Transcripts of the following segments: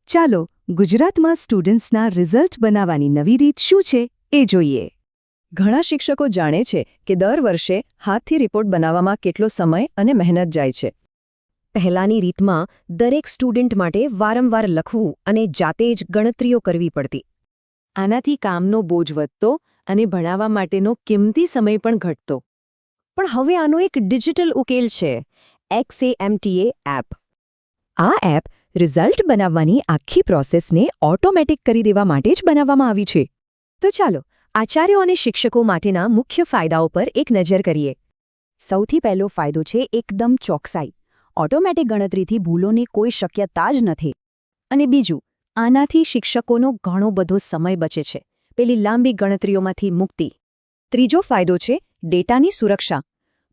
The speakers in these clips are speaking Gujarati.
ચાલો ગુજરાતમાં સ્ટુડન્ટ્સના રિઝલ્ટ બનાવવાની નવી રીત શું છે એ જોઈએ. ઘણા શિક્ષકો જાણે છે કે દર વર્ષે હાથથી રિપોર્ટ બનાવવામાં કેટલો સમય અને મહેનત જાય છે. પહેલાંની રીતમાં દરેક સ્ટુડન્ટ માટે વારંવાર લખવું અને જાતે જ ગણતરીઓ કરવી પડતી. આનાથી કામનો બોજ વધતો અને ભણાવવા માટેનો કિંમતી સમય પણ ઘટતો. પણ હવે આનો એક ડિજિટલ ઉકેલ છે, XAMTA એપ. આ એપ રિઝલ્ટ બનાવવાની આખી પ્રોસેસને ઓટોમેટિક કરી દેવા માટે જ બનાવવામાં આવી છે. તો ચાલો આચાર્યો અને શિક્ષકો માટેના મુખ્ય ફાયદાઓ પર એક નજર કરીએ. સૌથી પહેલો ફાયદો છે એકદમ ચોકસાઈ. ઓટોમેટિક ગણતરીથી ભૂલોની કોઈ શક્યતા જ નથી. અને બીજું, આનાથી શિક્ષકોનો ઘણો બધો સમય બચે છે, પેલી લાંબી ગણતરીઓમાંથી મુક્તિ. ત્રીજો ફાયદો છે ડેટાની સુરક્ષા.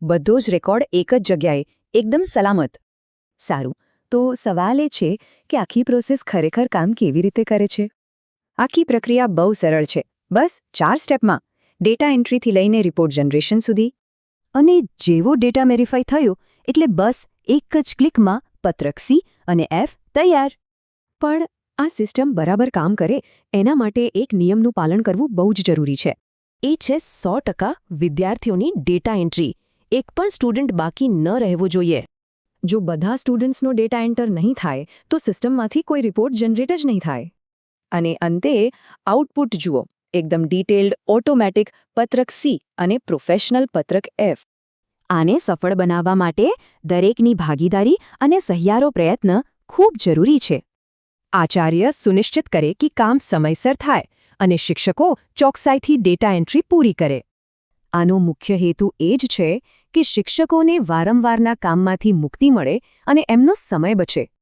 બધો જ રેકોર્ડ એક જ જગ્યાએ, એકદમ સલામત. સારું, તો સવાલ એ છે કે આખી પ્રોસેસ ખરેખર કામ કેવી રીતે કરે છે? આખી પ્રક્રિયા બહુ સરળ છે. બસ 4 સ્ટેપમાં, ડેટા એન્ટ્રીથી લઈને રિપોર્ટ જનરેશન સુધી. અને જેવો ડેટા વેરીફાઈ થયો એટલે બસ એક જ ક્લિકમાં પત્રક સી અને એફ તૈયાર. પણ આ સિસ્ટમ બરાબર કામ કરે એના માટે એક નિયમનું પાલન કરવું બહુ જ જરૂરી છે. એ છે 100% વિદ્યાર્થીઓની ડેટા એન્ટ્રી. એક પણ સ્ટુડન્ટ બાકી ન રહેવો જોઈએ. જો બધા સ્ટુડન્ટ્સનો ડેટા એન્ટર નહીં થાય તો સિસ્ટમમાંથી કોઈ રિપોર્ટ જનરેટ જ નહીં થાય. અને અંતે આઉટપુટ જુઓ, એકદમ ડિટેલ્ડ, ઓટોમેટિક પત્રક સી અને પ્રોફેશનલ પત્રક એફ. આને સફળ બનાવવા માટે દરેકની ભાગીદારી અને સહિયારો પ્રયત્ન ખૂબ જરૂરી છે. આચાર્ય સુનિશ્ચિત કરે કે કામ સમયસર થાય અને શિક્ષકો ચોકસાઈથી ડેટા એન્ટ્રી પૂરી કરે. આનો મુખ્ય હેતુ એ જ છે કે શિક્ષકોને વારંવારના કામમાંથી મુક્તિ મળે અને એમનો સમય બચે.